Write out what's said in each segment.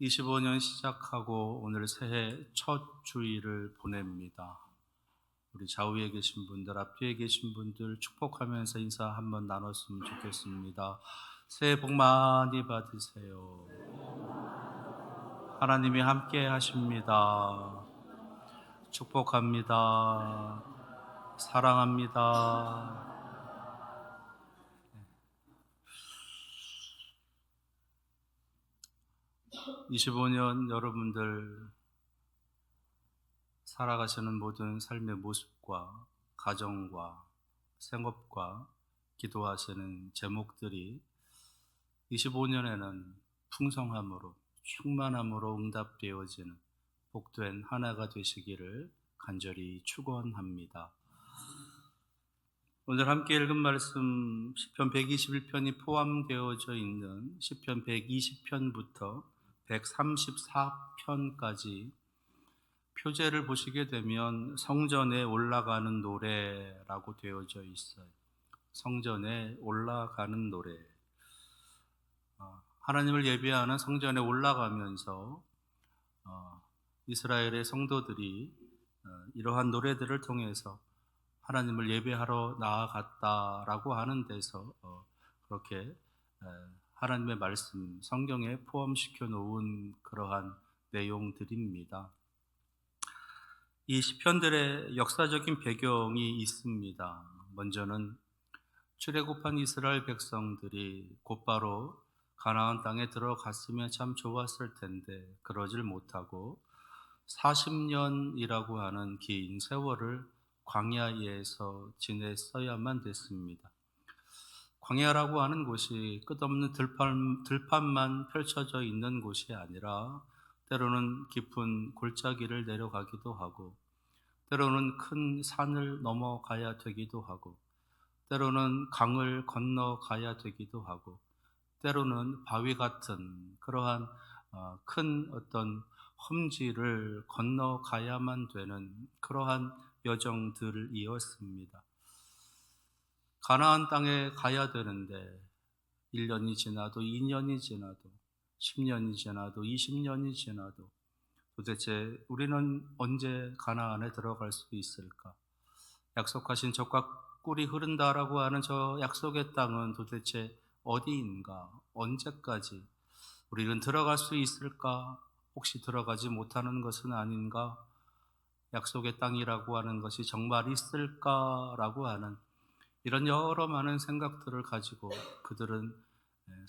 25년 시작하고 오늘 새해 첫 주일을 보냅니다. 우리 좌우에 계신 분들, 앞뒤에 계신 분들 축복하면서 인사 한번 나눴으면 좋겠습니다. 새해 복 많이 받으세요. 하나님이 함께 하십니다. 축복합니다. 사랑합니다. 25년 여러분들 살아가시는 모든 삶의 모습과 가정과 생업과 기도하시는 제목들이 25년에는 풍성함으로 충만함으로 응답되어지는 복된 한 해가 되시기를 간절히 축원합니다. 오늘 함께 읽은 말씀 시편 121편이 포함되어져 있는 시편 120편부터 134편까지 표제를 보시게 되면 성전에 올라가는 노래라고 되어져 있어요. 성전에 올라가는 노래. 하나님을 예배하는 성전에 올라가면서 이스라엘의 성도들이 이러한 노래들을 통해서 하나님을 예배하러 나아갔다라고 하는 데서 그렇게 하나님의 말씀 성경에 포함시켜 놓은 그러한 내용들입니다. 이 시편들의 역사적인 배경이 있습니다. 먼저는 출애굽한 이스라엘 백성들이 곧바로 가나안 땅에 들어갔으면 참 좋았을 텐데 그러질 못하고 40년이라고 하는 긴 세월을 광야에서 지냈어야만 됐습니다. 광야라고 하는 곳이 끝없는 들판만 펼쳐져 있는 곳이 아니라 때로는 깊은 골짜기를 내려가기도 하고 때로는 큰 산을 넘어가야 되기도 하고 때로는 강을 건너가야 되기도 하고 때로는 바위 같은 그러한 큰 어떤 험지를 건너가야만 되는 그러한 여정들이었습니다. 가나안 땅에 가야 되는데 1년이 지나도 2년이 지나도 10년이 지나도 20년이 지나도 도대체 우리는 언제 가나안에 들어갈 수 있을까? 약속하신 젖과 꿀이 흐른다라고 하는 저 약속의 땅은 도대체 어디인가? 언제까지 우리는 들어갈 수 있을까? 혹시 들어가지 못하는 것은 아닌가? 약속의 땅이라고 하는 것이 정말 있을까라고 하는 이런 여러 많은 생각들을 가지고 그들은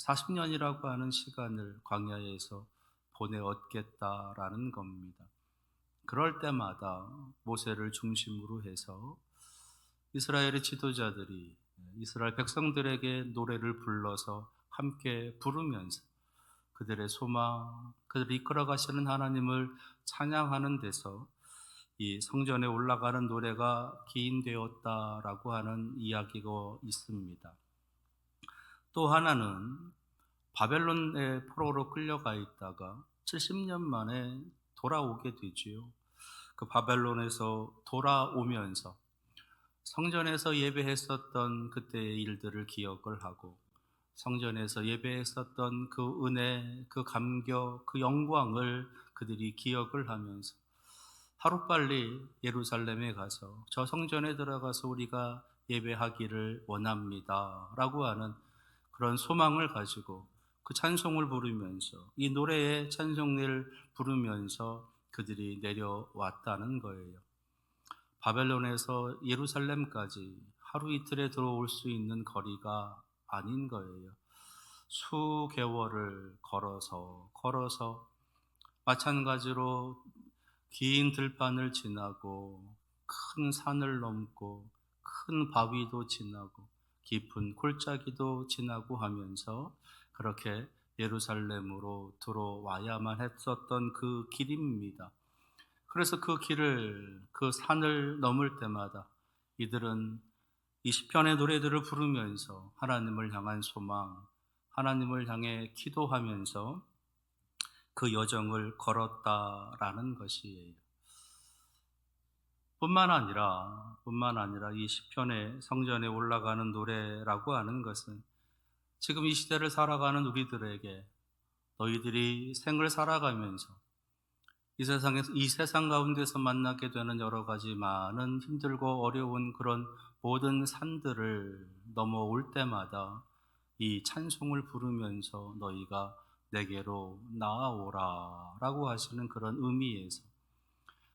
40년이라고 하는 시간을 광야에서 보내었겠다라는 겁니다. 그럴 때마다 모세를 중심으로 해서 이스라엘의 지도자들이 이스라엘 백성들에게 노래를 불러서 함께 부르면서 그들의 소망, 그들이 이끌어 가시는 하나님을 찬양하는 데서 이 성전에 올라가는 노래가 기인되었다라고 하는 이야기가 있습니다. 또 하나는 바벨론의 포로로 끌려가 있다가 70년 만에 돌아오게 되지요. 그 바벨론에서 돌아오면서 성전에서 예배했었던 그때의 일들을 기억을 하고 성전에서 예배했었던 그 은혜, 그 감격, 그 영광을 그들이 기억을 하면서 하루빨리 예루살렘에 가서 저 성전에 들어가서 우리가 예배하기를 원합니다 라고 하는 그런 소망을 가지고 그 찬송을 부르면서 이 노래의 찬송을 부르면서 그들이 내려왔다는 거예요. 바벨론에서 예루살렘까지 하루 이틀에 들어올 수 있는 거리가 아닌 거예요. 수개월을 걸어서 마찬가지로 긴 들판을 지나고 큰 산을 넘고 큰 바위도 지나고 깊은 골짜기도 지나고 하면서 그렇게 예루살렘으로 들어와야만 했었던 그 길입니다. 그래서 그 길을, 그 산을 넘을 때마다 이들은 이 시편의 노래들을 부르면서 하나님을 향한 소망, 하나님을 향해 기도하면서 그 여정을 걸었다라는 것이에요. 뿐만 아니라 이 시편의 성전에 올라가는 노래라고 하는 것은 지금 이 시대를 살아가는 우리들에게 너희들이 생을 살아가면서 이 세상 가운데서 만나게 되는 여러 가지 많은 힘들고 어려운 그런 모든 산들을 넘어올 때마다 이 찬송을 부르면서 너희가 내게로 나아오라 라고 하시는 그런 의미에서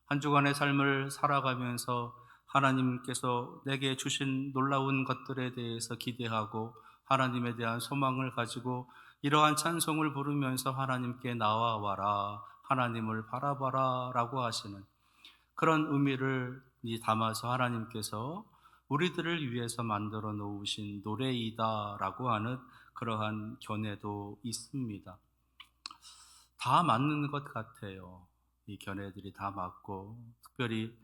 한 주간의 삶을 살아가면서 하나님께서 내게 주신 놀라운 것들에 대해서 기대하고 하나님에 대한 소망을 가지고 이러한 찬송을 부르면서 하나님께 나와와라, 하나님을 바라봐라 라고 하시는 그런 의미를 담아서 하나님께서 우리들을 위해서 만들어 놓으신 노래이다 라고 하는 그러한 견해도 있습니다. 다 맞는 것 같아요. 이 견해들이 다 맞고, 특별히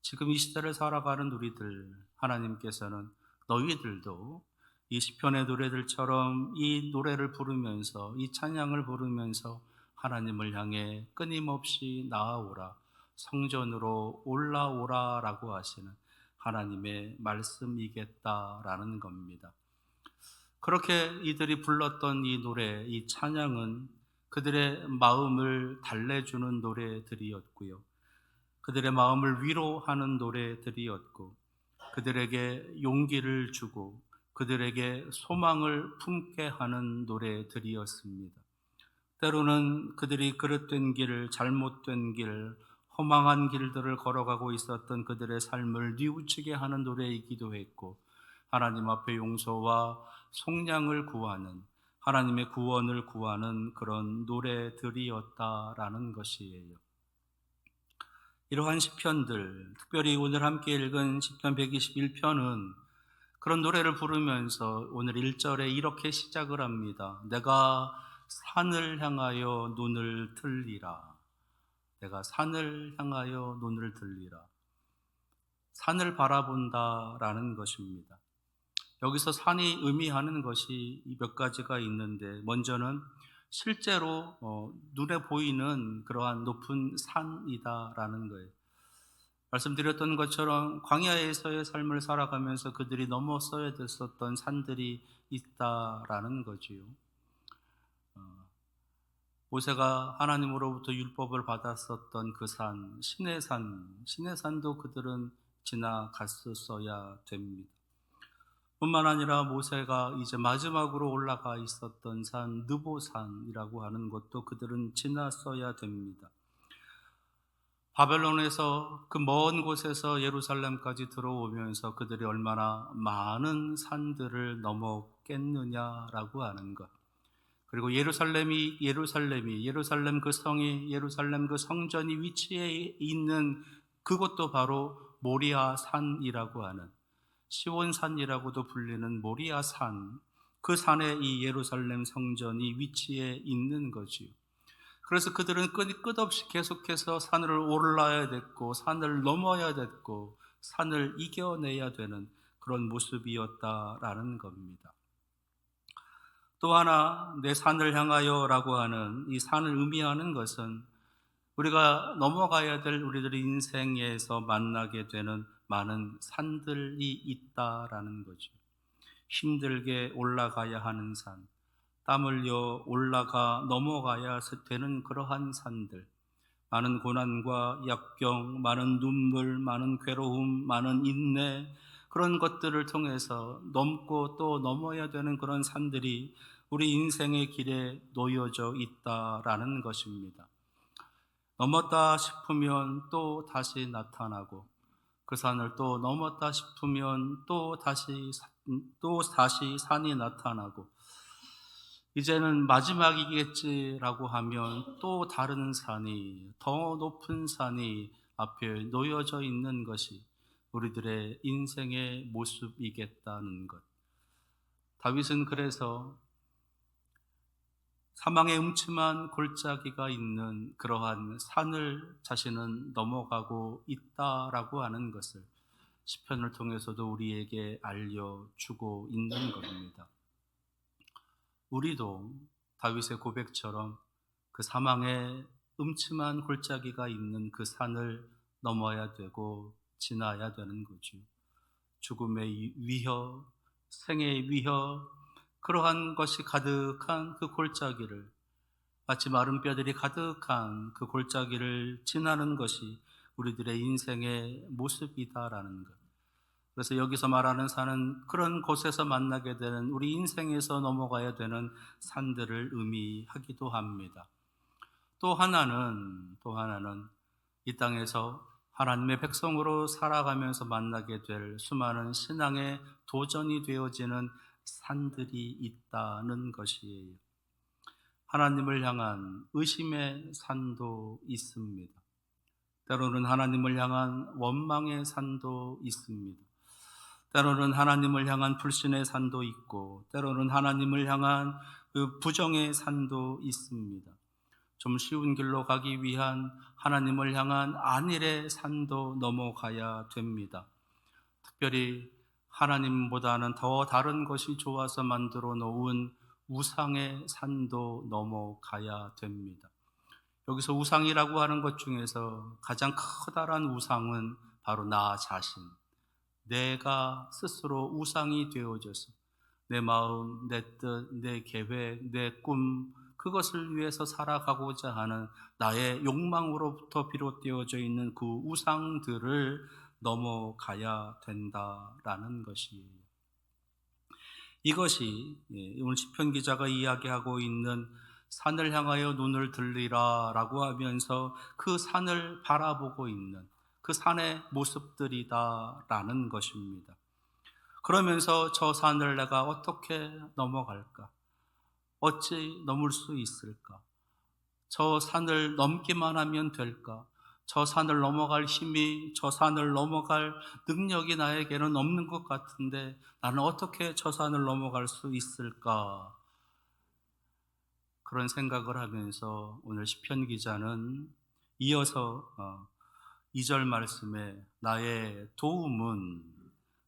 지금 이 시대를 살아가는 우리들, 하나님께서는 너희들도 이 시편의 노래들처럼 이 노래를 부르면서, 이 찬양을 부르면서 하나님을 향해 끊임없이 나아오라, 성전으로 올라오라 라고 하시는 하나님의 말씀이겠다라는 겁니다. 그렇게 이들이 불렀던 이 노래, 이 찬양은 그들의 마음을 달래주는 노래들이었고요. 그들의 마음을 위로하는 노래들이었고, 그들에게 용기를 주고 그들에게 소망을 품게 하는 노래들이었습니다. 때로는 그들이 그릇된 길, 잘못된 길, 허망한 길들을 걸어가고 있었던 그들의 삶을 뉘우치게 하는 노래이기도 했고, 하나님 앞에 용서와 속량을 구하는, 하나님의 구원을 구하는 그런 노래들이었다라는 것이에요. 이러한 시편들, 특별히 오늘 함께 읽은 시편 121편은 그런 노래를 부르면서 오늘 1절에 이렇게 시작을 합니다. 내가 산을 향하여 눈을 들리라. 내가 산을 향하여 눈을 들리라. 산을 바라본다라는 것입니다. 여기서 산이 의미하는 것이 몇 가지가 있는데, 먼저는 실제로 눈에 보이는 그러한 높은 산이다라는 거예요. 말씀드렸던 것처럼 광야에서의 삶을 살아가면서 그들이 넘어서야 됐었던 산들이 있다라는 거지요. 모세가 하나님으로부터 율법을 받았었던 그 산, 신의 산도 그들은 지나갔었어야 됩니다. 뿐만 아니라 모세가 이제 마지막으로 올라가 있었던 산, 느보산이라고 하는 것도 그들은 지났어야 됩니다. 바벨론에서 그 먼 곳에서 예루살렘까지 들어오면서 그들이 얼마나 많은 산들을 넘었겠느냐라고 하는 것. 그리고 예루살렘 그 성이, 예루살렘 그 성전이 위치해 있는 그곳도 바로 모리아 산이라고 하는, 시온산이라고도 불리는 모리아 산, 그 산에 이 예루살렘 성전이 위치해 있는 거지요. 그래서 그들은 끝없이 계속해서 산을 올라야 됐고, 산을 넘어야 됐고, 산을 이겨내야 되는 그런 모습이었다라는 겁니다. 또 하나, 내 산을 향하여 라고 하는 이 산을 의미하는 것은 우리가 넘어가야 될 우리들의 인생에서 만나게 되는 많은 산들이 있다라는 거죠. 힘들게 올라가야 하는 산, 땀 흘려 올라가 넘어가야 되는 그러한 산들, 많은 고난과 역경, 많은 눈물, 많은 괴로움, 많은 인내, 그런 것들을 통해서 넘고 또 넘어야 되는 그런 산들이 우리 인생의 길에 놓여져 있다라는 것입니다. 넘었다 싶으면 또 다시 나타나고, 그 산을 또 넘었다 싶으면 또 다시 산이 나타나고, 이제는 마지막이겠지라고 하면 또 다른 산이, 더 높은 산이 앞에 놓여져 있는 것이 우리들의 인생의 모습이겠다는 것. 다윗은 그래서 사망의 음침한 골짜기가 있는 그러한 산을 자신은 넘어가고 있다라고 하는 것을 시편을 통해서도 우리에게 알려주고 있는 겁니다. 우리도 다윗의 고백처럼 그 사망의 음침한 골짜기가 있는 그 산을 넘어야 되고 지나야 되는 거죠. 죽음의 위협, 생의 위협, 그러한 것이 가득한 그 골짜기를 마치 마른 뼈들이 가득한 그 골짜기를 지나는 것이 우리들의 인생의 모습이다라는 것. 그래서 여기서 말하는 산은 그런 곳에서 만나게 되는, 우리 인생에서 넘어가야 되는 산들을 의미하기도 합니다. 또 하나는 이 땅에서 하나님의 백성으로 살아가면서 만나게 될 수많은 신앙의 도전이 되어지는 산들이 있다는 것이에요. 하나님을 향한 의심의 산도 있습니다. 때로는 하나님을 향한 원망의 산도 있습니다. 때로는 하나님을 향한 불신의 산도 있고, 때로는 하나님을 향한 그 부정의 산도 있습니다. 좀 쉬운 길로 가기 위한 하나님을 향한 안일의 산도 넘어가야 됩니다. 특별히 하나님보다는 더 다른 것이 좋아서 만들어 놓은 우상의 산도 넘어가야 됩니다. 여기서 우상이라고 하는 것 중에서 가장 커다란 우상은 바로 나 자신, 내가 스스로 우상이 되어져서 내 마음, 내 뜻, 내 계획, 내 꿈, 그것을 위해서 살아가고자 하는 나의 욕망으로부터 비롯되어져 있는 그 우상들을 넘어가야 된다라는 것이에요. 이것이 오늘 시편 기자가 이야기하고 있는 산을 향하여 눈을 들리라 라고 하면서 그 산을 바라보고 있는 그 산의 모습들이다라는 것입니다. 그러면서 저 산을 내가 어떻게 넘어갈까? 어찌 넘을 수 있을까? 저 산을 넘기만 하면 될까? 저 산을 넘어갈 힘이, 저 산을 넘어갈 능력이 나에게는 없는 것 같은데 나는 어떻게 저 산을 넘어갈 수 있을까? 그런 생각을 하면서 오늘 시편 기자는 이어서 2절 말씀에 나의 도움은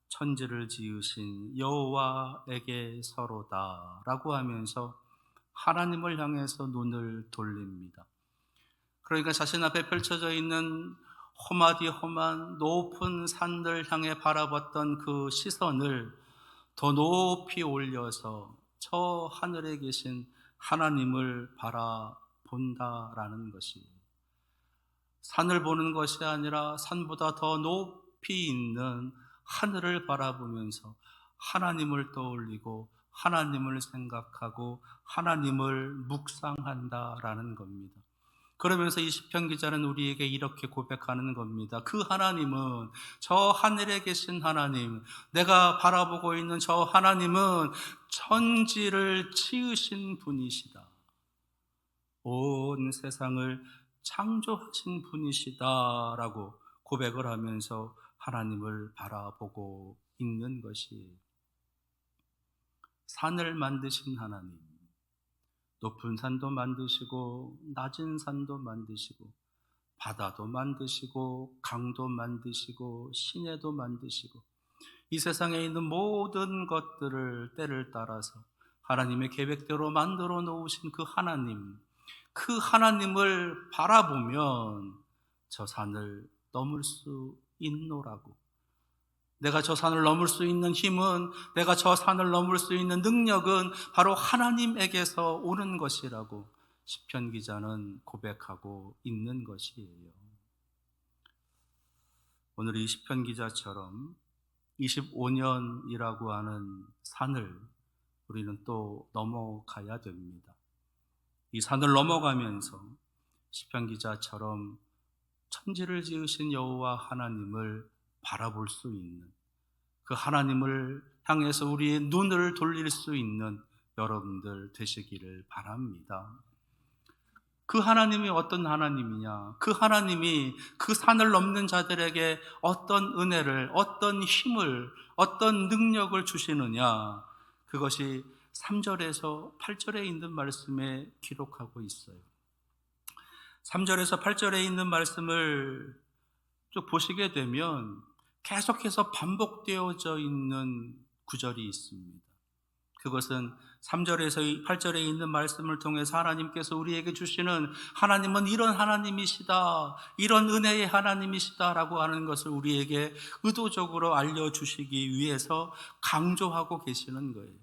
천지를 지으신 여호와에게 서로다 라고 하면서 하나님을 향해서 눈을 돌립니다. 그러니까 자신 앞에 펼쳐져 있는 험하디험한 높은 산들 향해 바라봤던 그 시선을 더 높이 올려서 저 하늘에 계신 하나님을 바라본다라는 것이에요. 산을 보는 것이 아니라 산보다 더 높이 있는 하늘을 바라보면서 하나님을 떠올리고 하나님을 생각하고 하나님을 묵상한다라는 겁니다. 그러면서 이 시편 기자는 우리에게 이렇게 고백하는 겁니다. 그 하나님은, 저 하늘에 계신 하나님, 내가 바라보고 있는 저 하나님은 천지를 지으신 분이시다. 온 세상을 창조하신 분이시다라고 고백을 하면서 하나님을 바라보고 있는 것이, 산을 만드신 하나님, 높은 산도 만드시고 낮은 산도 만드시고 바다도 만드시고 강도 만드시고 시내도 만드시고 이 세상에 있는 모든 것들을 때를 따라서 하나님의 계획대로 만들어 놓으신 그 하나님, 그 하나님을 바라보면 저 산을 넘을 수 있노라고, 내가 저 산을 넘을 수 있는 힘은, 내가 저 산을 넘을 수 있는 능력은 바로 하나님에게서 오는 것이라고 시편 기자는 고백하고 있는 것이에요. 오늘 이 시편 기자처럼 25년이라고 하는 산을 우리는 또 넘어가야 됩니다. 이 산을 넘어가면서 시편 기자처럼 천지를 지으신 여호와 하나님을 바라볼 수 있는, 그 하나님을 향해서 우리의 눈을 돌릴 수 있는 여러분들 되시기를 바랍니다. 그 하나님이 어떤 하나님이냐? 그 하나님이 그 산을 넘는 자들에게 어떤 은혜를, 어떤 힘을, 어떤 능력을 주시느냐? 그것이 3절에서 8절에 있는 말씀에 기록하고 있어요. 3절에서 8절에 있는 말씀을 쭉 보시게 되면 계속해서 반복되어져 있는 구절이 있습니다. 그것은 3절에서 8절에 있는 말씀을 통해서 하나님께서 우리에게 주시는 하나님은 이런 하나님이시다, 이런 은혜의 하나님이시다라고 하는 것을 우리에게 의도적으로 알려주시기 위해서 강조하고 계시는 거예요.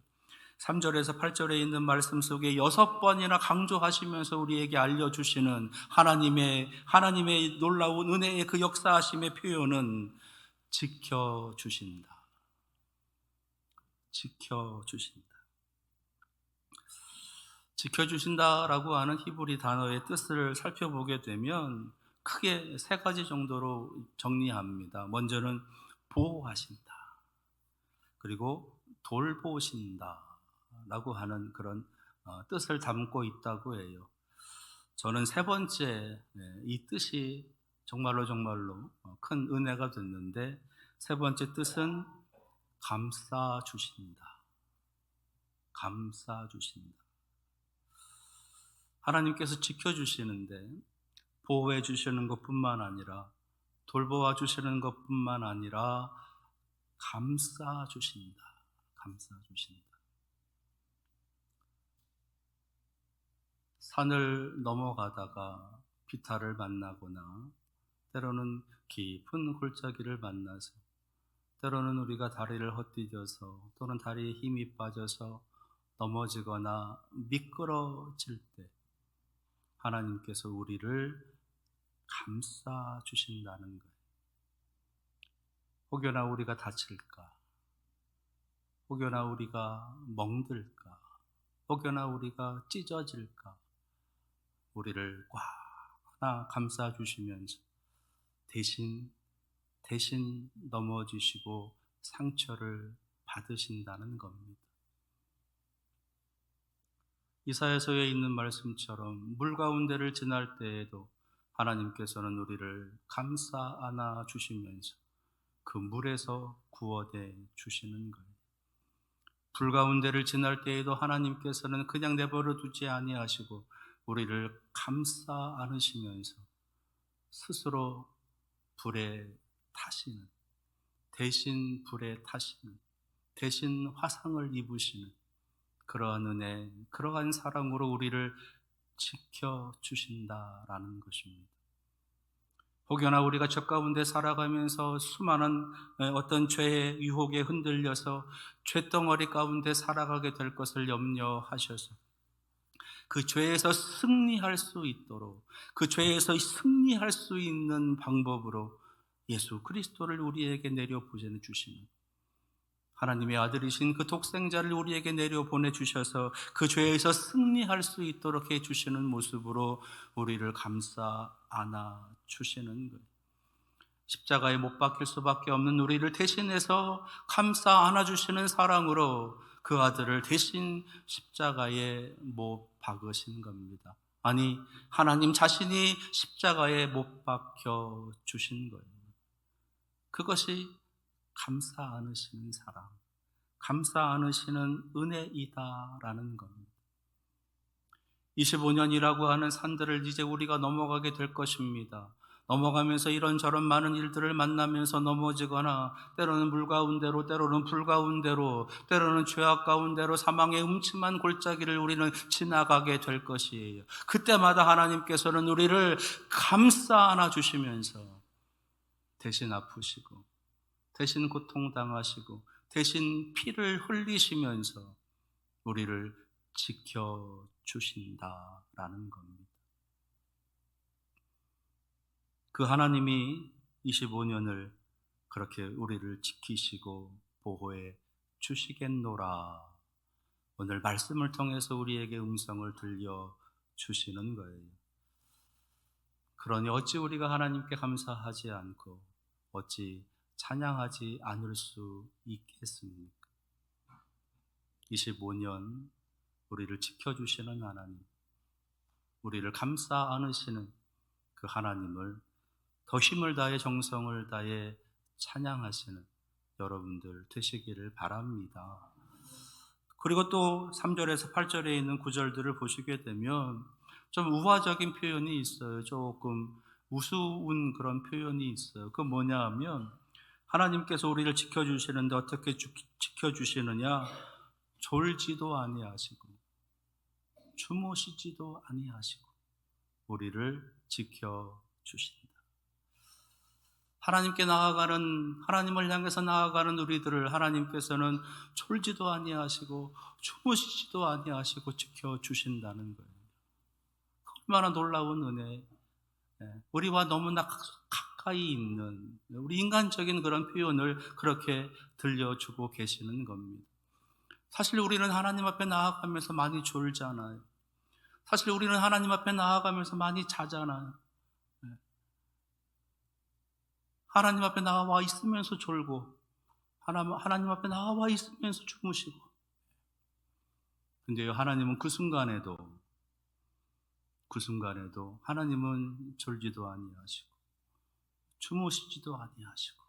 3절에서 8절에 있는 말씀 속에 6번이나 강조하시면서 우리에게 알려주시는 하나님의 놀라운 은혜의 그 역사하심의 표현은 지켜주신다. 지켜주신다. 지켜주신다라고 하는 히브리 단어의 뜻을 살펴보게 되면 크게 3가지 정도로 정리합니다. 먼저는 보호하신다. 그리고 돌보신다. 라고 하는 그런 뜻을 담고 있다고 해요. 저는 3번째 이 뜻이 정말로 큰 은혜가 됐는데, 3번째 뜻은 감싸주신다. 감싸주신다. 하나님께서 지켜주시는데 보호해 주시는 것뿐만 아니라 돌보아 주시는 것뿐만 아니라 감싸주신다. 감싸주신다. 산을 넘어가다가 비탈을 만나거나 때로는 깊은 골짜기를 만나서 때로는 우리가 다리를 헛디뎌서 또는 다리에 힘이 빠져서 넘어지거나 미끄러질 때 하나님께서 우리를 감싸 주신다는 거예요. 혹여나 우리가 다칠까? 혹여나 우리가 멍들까? 혹여나 우리가 찢어질까? 우리를 꽉 하나 감싸 주시면서 대신 넘어지시고 상처를 받으신다는 겁니다. 이사야서에 있는 말씀처럼 물 가운데를 지날 때에도 하나님께서는 우리를 감싸 안아 주시면서 그 물에서 구원해 주시는 거예요. 불 가운데를 지날 때에도 하나님께서는 그냥 내버려 두지 아니하시고 우리를 감싸 안으시면서 스스로 불에 타시는, 대신 불에 타시는, 대신 화상을 입으시는 그러한 은혜, 그러한 사랑으로 우리를 지켜주신다라는 것입니다. 혹여나 우리가 저 가운데 살아가면서 수많은 어떤 죄의 유혹에 흔들려서 죄덩어리 가운데 살아가게 될 것을 염려하셔서 그 죄에서 승리할 수 있도록, 그 죄에서 승리할 수 있는 방법으로 예수 그리스도를 우리에게 내려 보내주시는, 하나님의 아들이신 그 독생자를 우리에게 내려 보내주셔서 그 죄에서 승리할 수 있도록 해주시는 모습으로 우리를 감싸 안아 주시는 거예요. 십자가에 못 박힐 수밖에 없는 우리를 대신해서 감싸 안아주시는 사랑으로 그 아들을 대신 십자가에 못 박으신 겁니다. 아니, 하나님 자신이 십자가에 못 박혀 주신 거예요. 그것이 감싸 안으시는 사랑, 감싸 안으시는 은혜이다라는 겁니다. 25년이라고 하는 산들을 이제 우리가 넘어가게 될 것입니다. 넘어가면서 이런저런 많은 일들을 만나면서 넘어지거나 때로는 물 가운데로, 때로는 불 가운데로, 때로는 죄악 가운데로 사망의 음침한 골짜기를 우리는 지나가게 될 것이에요. 그때마다 하나님께서는 우리를 감싸 안아주시면서 대신 아프시고 대신 고통당하시고 대신 피를 흘리시면서 우리를 지켜주신다라는 겁니다. 그 하나님이 25년을 그렇게 우리를 지키시고 보호해 주시겠노라. 오늘 말씀을 통해서 우리에게 음성을 들려주시는 거예요. 그러니 어찌 우리가 하나님께 감사하지 않고 어찌 찬양하지 않을 수 있겠습니까? 25년 우리를 지켜주시는 하나님, 우리를 감싸 안으시는 그 하나님을 더 힘을 다해 정성을 다해 찬양하시는 여러분들 되시기를 바랍니다. 그리고 또 3절에서 8절에 있는 구절들을 보시게 되면 좀 우화적인 표현이 있어요. 조금 우스운 그런 표현이 있어요. 그 뭐냐 하면 하나님께서 우리를 지켜주시는데 어떻게 지켜주시느냐? 졸지도 아니하시고 주무시지도 아니하시고 우리를 지켜주신다. 하나님을 향해서 나아가는 우리들을 하나님께서는 졸지도 아니하시고 주무시지도 아니하시고 지켜주신다는 거예요. 얼마나 놀라운 은혜. 우리와 너무나 가까이 있는 우리 인간적인 그런 표현을 그렇게 들려주고 계시는 겁니다. 사실 우리는 하나님 앞에 나아가면서 많이 졸잖아요. 사실 우리는 하나님 앞에 나아가면서 많이 자잖아요. 하나님 앞에 나와 있으면서 졸고 하나님 앞에 나와 있으면서 주무시고. 근데요, 하나님은 그 순간에도 하나님은 졸지도 아니하시고 주무시지도 아니하시고,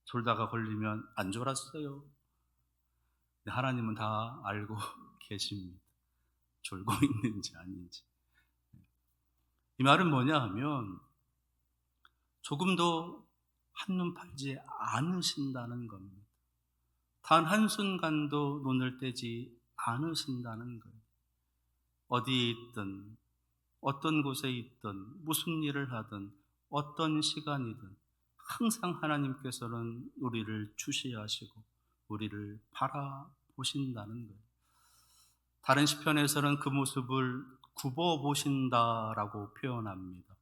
졸다가 걸리면 안 졸았어요. 근데 하나님은 다 알고 계십니다. 졸고 있는지 아닌지. 이 말은 뭐냐 하면 조금도 한눈 팔지 않으신다는 겁니다. 단 한순간도 눈을 떼지 않으신다는 거예요. 어디에 있든 어떤 곳에 있든 무슨 일을 하든 어떤 시간이든 항상 하나님께서는 우리를 주시하시고 우리를 바라보신다는 거예요. 다른 시편에서는 그 모습을 굽어보신다라고 표현합니다.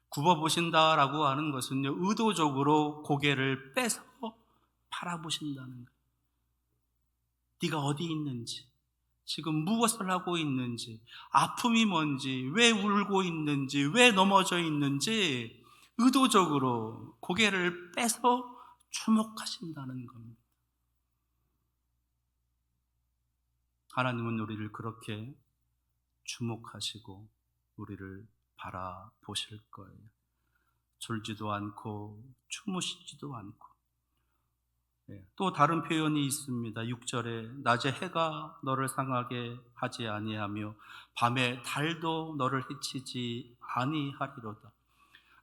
굽어보신다라고 하는 것은요, 의도적으로 고개를 빼서 바라보신다는 거예요. 네가 어디 있는지, 지금 무엇을 하고 있는지, 아픔이 뭔지, 왜 울고 있는지, 왜 넘어져 있는지 의도적으로 고개를 빼서 주목하신다는 겁니다. 하나님은 우리를 그렇게 주목하시고 우리를 바라보실 거예요. 졸지도 않고 주무시지도 않고. 또 다른 표현이 있습니다. 6절에 낮에 해가 너를 상하게 하지 아니하며 밤에 달도 너를 해치지 아니하리로다.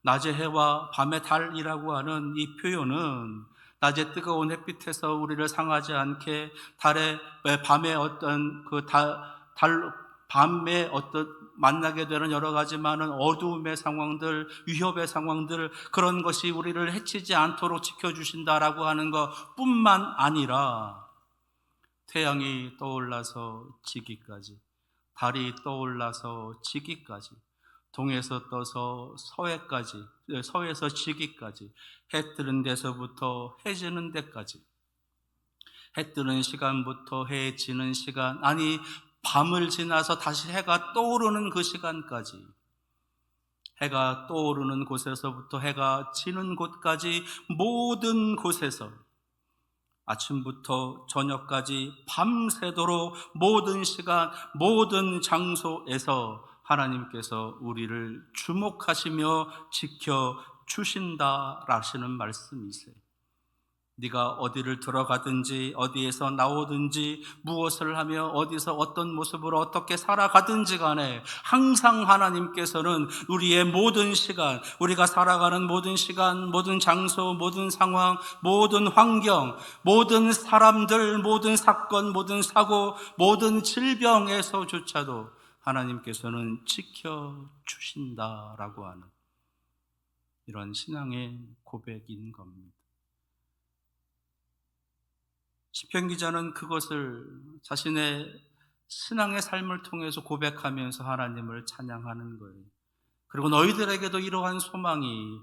낮의 해와 밤의 달이라고 하는 이 표현은 낮에 뜨거운 햇빛에서 우리를 상하지 않게 밤에 어떤 밤에 어떤 만나게 되는 여러 가지 많은 어두움의 상황들, 위협의 상황들, 그런 것이 우리를 해치지 않도록 지켜주신다라고 하는 것뿐만 아니라 태양이 떠올라서 지기까지, 달이 떠올라서 지기까지, 동에서 떠서 서에서 지기까지, 해 뜨는 데서부터 해 지는 데까지, 해 뜨는 시간부터 해 지는 시간, 아니 밤을 지나서 다시 해가 떠오르는 그 시간까지, 해가 떠오르는 곳에서부터 해가 지는 곳까지 모든 곳에서 아침부터 저녁까지 밤새도록 모든 시간, 모든 장소에서 하나님께서 우리를 주목하시며 지켜주신다라시는 말씀이세요. 네가 어디를 들어가든지 어디에서 나오든지 무엇을 하며 어디서 어떤 모습으로 어떻게 살아가든지 간에 항상 하나님께서는 우리의 모든 시간, 우리가 살아가는 모든 시간, 모든 장소, 모든 상황, 모든 환경, 모든 사람들, 모든 사건, 모든 사고, 모든 질병에서조차도 하나님께서는 지켜주신다라고 하는 이런 신앙의 고백인 겁니다. 시편 기자는 그것을 자신의 신앙의 삶을 통해서 고백하면서 하나님을 찬양하는 거예요. 그리고 너희들에게도 이러한 소망이,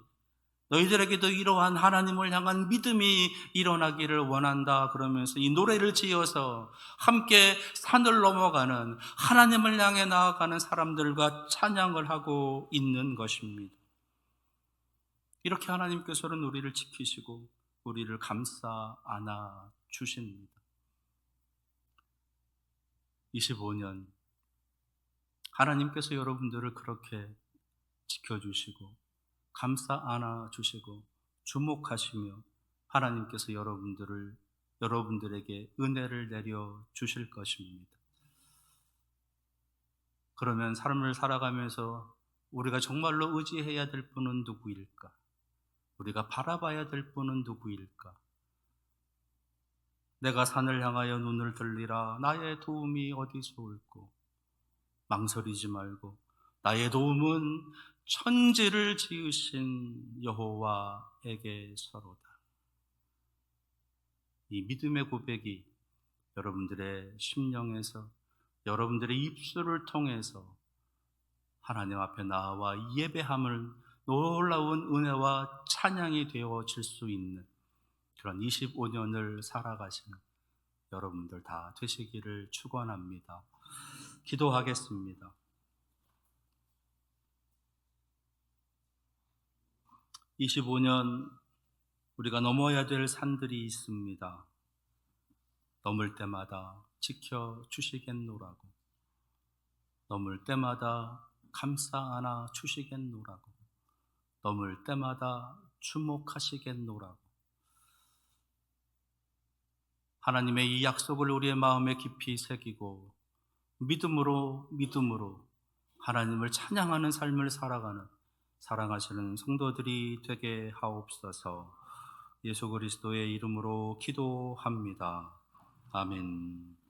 너희들에게도 이러한 하나님을 향한 믿음이 일어나기를 원한다 그러면서 이 노래를 지어서 함께 산을 넘어가는, 하나님을 향해 나아가는 사람들과 찬양을 하고 있는 것입니다. 이렇게 하나님께서는 우리를 지키시고 우리를 감싸 안아 주십니다. 25년 하나님께서 여러분들을 그렇게 지켜주시고 감싸 안아 주시고 주목하시며 하나님께서 여러분들에게 은혜를 내려 주실 것입니다. 그러면 삶을 살아가면서 우리가 정말로 의지해야 될 분은 누구일까? 우리가 바라봐야 될 분은 누구일까? 내가 산을 향하여 눈을 들리라. 나의 도움이 어디서 올꼬? 망설이지 말고 나의 도움은 천지를 지으신 여호와에게서로다. 이 믿음의 고백이 여러분들의 심령에서, 여러분들의 입술을 통해서 하나님 앞에 나와 예배함을 놀라운 은혜와 찬양이 되어질 수 있는 그런 25년을 살아가시는 여러분들 다 되시기를 축원합니다. 기도하겠습니다. 25년 우리가 넘어야 될 산들이 있습니다. 넘을 때마다 지켜주시겠노라고, 넘을 때마다 감싸 안아 주시겠노라고, 넘을 때마다 주목하시겠노라고, 하나님의 이 약속을 우리의 마음에 깊이 새기고 믿음으로 하나님을 찬양하는 삶을 살아가는 사랑하시는 성도들이 되게 하옵소서. 예수 그리스도의 이름으로 기도합니다. 아멘.